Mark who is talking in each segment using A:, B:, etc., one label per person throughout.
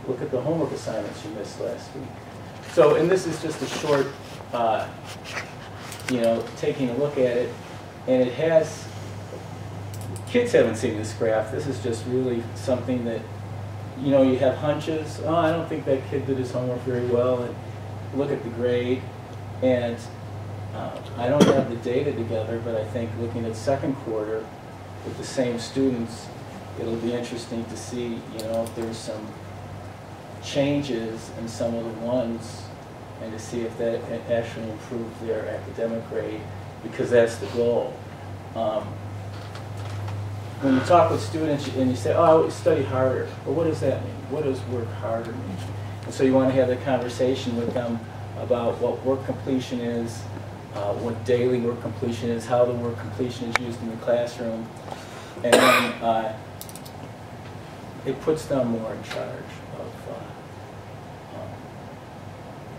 A: look at the homework assignments you missed last week. So, and this is just a short, you know, taking a look at it, and it has, kids haven't seen this graph. This is just really something that, you know, you have hunches. Oh, I don't think that kid did his homework very well, and look at the grade. And I don't have the data together, but I think looking at second quarter with the same students, it'll be interesting to see, you know, if there's some changes in some of the ones, and to see if that actually improves their academic grade, because that's the goal. When you talk with students and you say, oh, study harder, well, what does that mean? What does work harder mean? And so you want to have the conversation with them about what work completion is, what daily work completion is, how the work completion is used in the classroom, and then it puts them more in charge of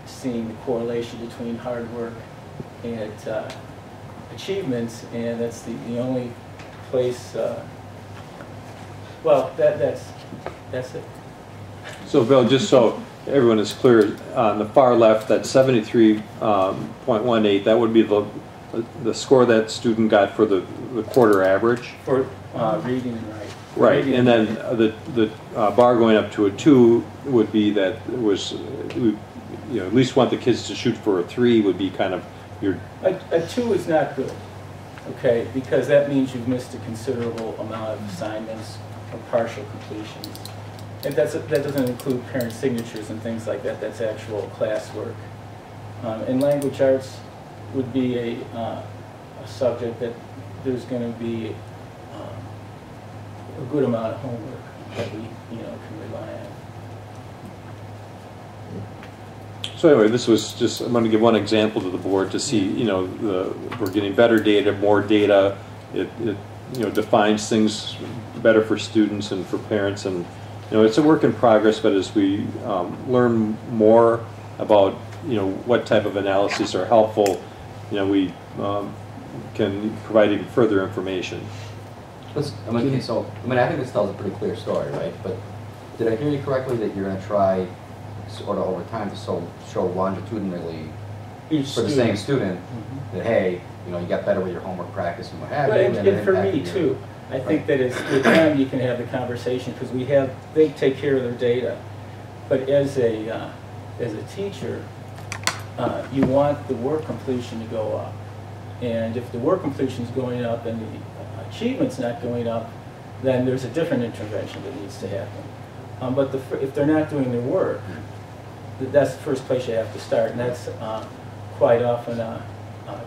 A: seeing the correlation between hard work and achievements, and that's the only place. Well, that's it.
B: So, Bill, just so everyone is clear, on the far left, that 73.18, that would be the score that student got for the quarter average.
A: For reading and writing.
B: Right, and then the bar going up to a 2 would be that it was, you know, at least want the kids to shoot for a 3 would be kind of your...
A: A 2 is not good, okay, because that means you've missed a considerable amount of assignments or partial completions. And that doesn't include parent signatures and things like that. That's actual classwork. And language arts would be a subject that there's going to be a good amount of homework that we, you know, can rely on.
B: So anyway, this was just, I'm going to give one example to the board to see, you know, we're getting better data, more data. It you know, defines things better for students and for parents, and you know, it's a work in progress. But as we learn more about, you know, what type of analyses are helpful, you know, we can provide even further information.
C: I think this tells a pretty clear story, right? But did I hear you correctly that you're going to try, sort of over time, to show longitudinally for the same student that, hey, you know, you got better with your homework practice and what have you.
A: And for me too, I think that it's with them you can have the conversation, because they take care of their data. But as a teacher, you want the work completion to go up, and if the work completion is going up and the achievement's not going up, then there's a different intervention that needs to happen. But if they're not doing their work, that's the first place you have to start, and that's quite often a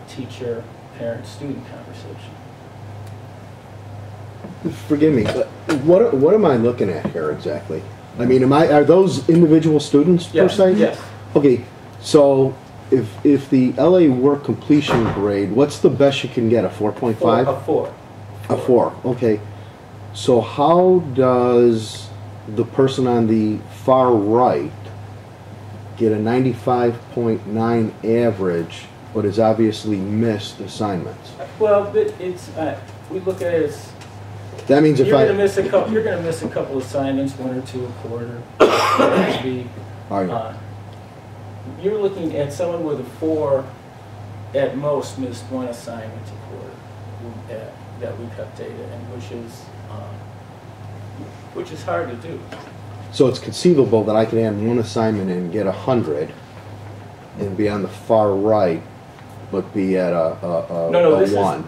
A: teacher, parent, student conversation.
D: Forgive me, but what am I looking at here exactly? I mean, are those individual students per se?
A: Yes.
D: Okay, so if the LA work completion grade, what's the best you can get? A 4.5?
A: A 4.
D: A 4. Okay. So how does the person on the far right get a 95.9 average, but has obviously missed assignments?
A: Well, it's we look at it as,
D: that means if
A: you're going to miss a couple assignments, 1 or 2 a quarter. You're looking at someone with a 4 at most missed 1 assignment a quarter that we cut data, and which is hard to do.
D: So it's conceivable that I can add 1 assignment and get 100, and be on the far right, but be at a 1.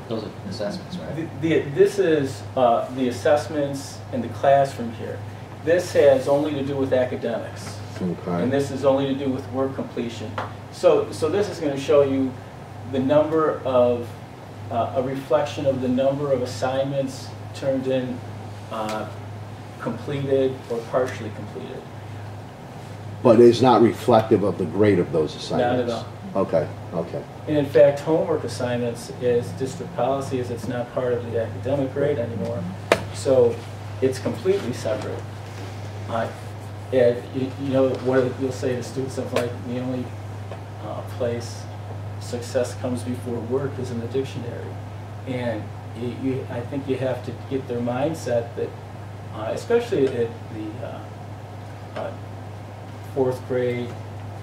C: Those are assessments, right?
A: This is the assessments and the classroom here. This has only to do with academics, and this is only to do with work completion. So this is going to show you the number of a reflection of the number of assignments turned in, completed or partially completed.
D: But it's not reflective of the grade of those assignments?
A: Not at all.
D: Okay, okay.
A: And in fact, homework assignments, is district policy, is it's not part of the academic grade anymore. So it's completely separate. And you know what you'll say to students, of like, the only place success comes before work is in the dictionary. And I think you have to get their mindset that, especially at the 4th grade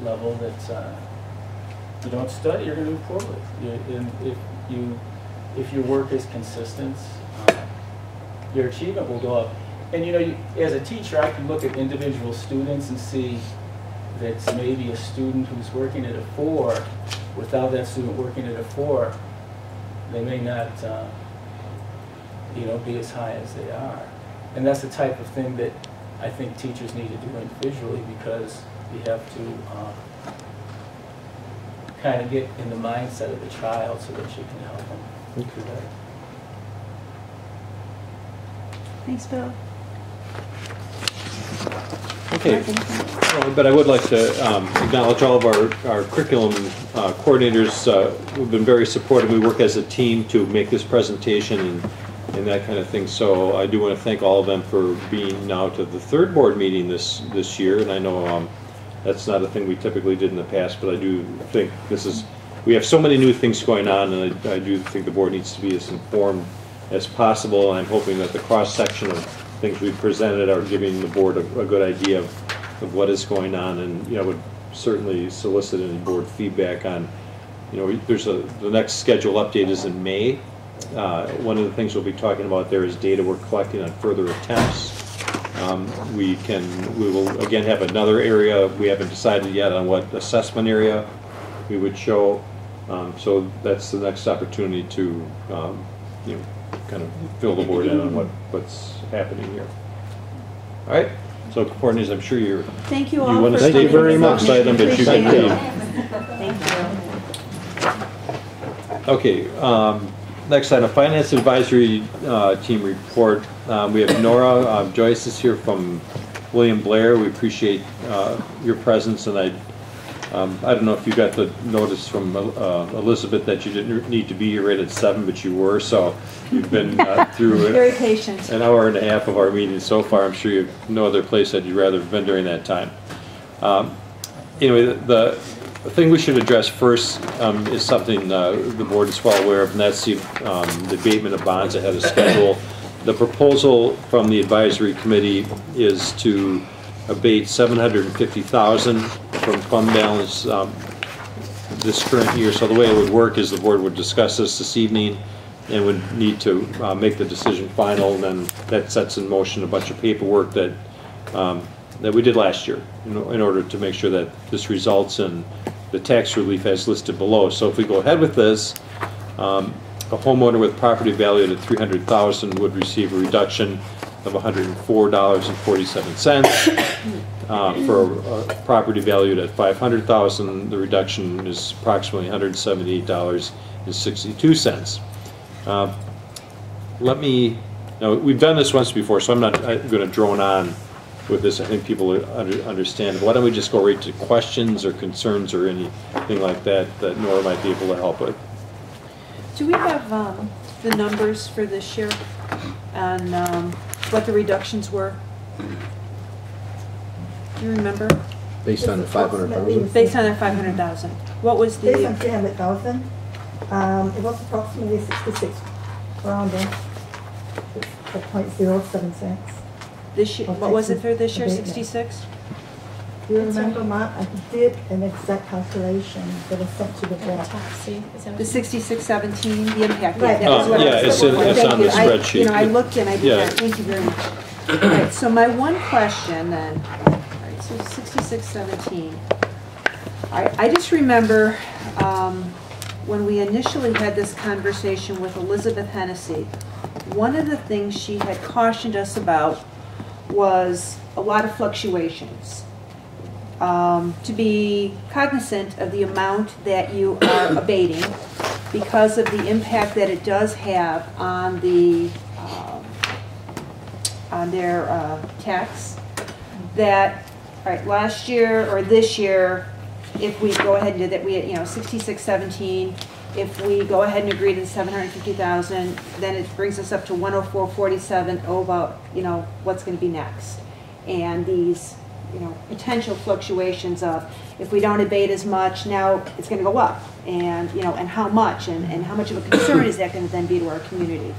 A: level that you don't study, you're going to do poorly. If your work is consistent, your achievement will go up. And you know, as a teacher, I can look at individual students and see that maybe a student who's working at a 4, without that student working at a 4, they may not, you know, be as high as they are. And that's the type of thing that I think teachers need to do individually, because you have to kind of get in the mindset of the child so that you can help them do that.
E: Thanks, Bill.
B: Okay, well, but I would like to acknowledge all of our curriculum coordinators who've been very supportive. We work as a team to make this presentation and that kind of thing. So I do want to thank all of them for being now to the 3rd board meeting this year. And I know that's not a thing we typically did in the past, but I do think we have so many new things going on, and I do think the board needs to be as informed as possible. And I'm hoping that the cross-section of things we've presented are giving the board a good idea of what is going on, and you know, would certainly solicit any board feedback on, you know, the next schedule update is in May. One of the things we'll be talking about there is data we're collecting on further attempts. We will again have another area. We haven't decided yet on what assessment area we would show. So that's the next opportunity to you know, kind of fill the board in on what's happening here. All right. So, Courtney, I'm sure
E: Thank you all.
B: You want to
E: for
B: stay
E: coming
B: very
E: this
B: much
E: evening.
B: item, but you
E: Appreciate
B: can
E: it. Thank you.
B: Okay. Next item, Finance Advisory Team Report. We have Nora Joyce is here from William Blair. We appreciate your presence, and I don't know if you got the notice from Elizabeth that you didn't need to be here right at 7, but you were, so you've been through
E: Very patient.
B: an hour and a half of our meeting so far. I'm sure you have no other place that you'd rather have been during that time. Anyway, the thing we should address first is something the board is well aware of, and that's the abatement of bonds ahead of schedule. The proposal from the advisory committee is to abate $750,000 from fund balance this current year. So the way it would work is the board would discuss this evening and would need to make the decision final, and then that sets in motion a bunch of paperwork that we did last year in order to make sure that this results in the tax relief as listed below. So if we go ahead with this, a homeowner with property valued at $300,000 would receive a reduction of $104.47. For a property valued at $500,000, the reduction is approximately $178.62. Now we've done this once before, so I'm not going to drone on with this. I think people understand. Why don't we just go right to questions or concerns or anything like that that Nora might be able to help with?
E: Do we have the numbers for this year and what the reductions were? Do you remember?
D: Based on the 500,000?
E: Based on the 500,000. What was the?
F: Based on 300,000, it was approximately 66 rounding. It's at 0.07 cents.
E: This year, what was it for this year?
F: Abatement.
E: 66.
F: Do you remember, Matt? I did an exact calculation that was sent to the board.
E: The 6617, the impact.
F: Right.
E: Yeah, that was what I was
B: it's
E: looking for.
B: on
E: Thank
B: the
E: you.
B: spreadsheet.
E: I looked and I did
B: Yeah.
E: that. Thank you very much. All right. So my one question then. All right. So 6617. I just remember when we initially had this conversation with Elizabeth Hennessy, one of the things she had cautioned us about was a lot of fluctuations. To be cognizant of the amount that you are abating because of the impact that it does have on their tax. That, all right, last year or this year, if we go ahead and do that, we, 6617. If we go ahead and agree to the 750,000, then it brings us up to 104.47 over, what's going to be next. And these, potential fluctuations of if we don't abate as much, now it's going to go up, and and how much, and how much of a concern is that going to then be to our community?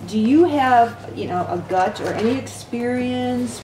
E: Do you have a gut or any experience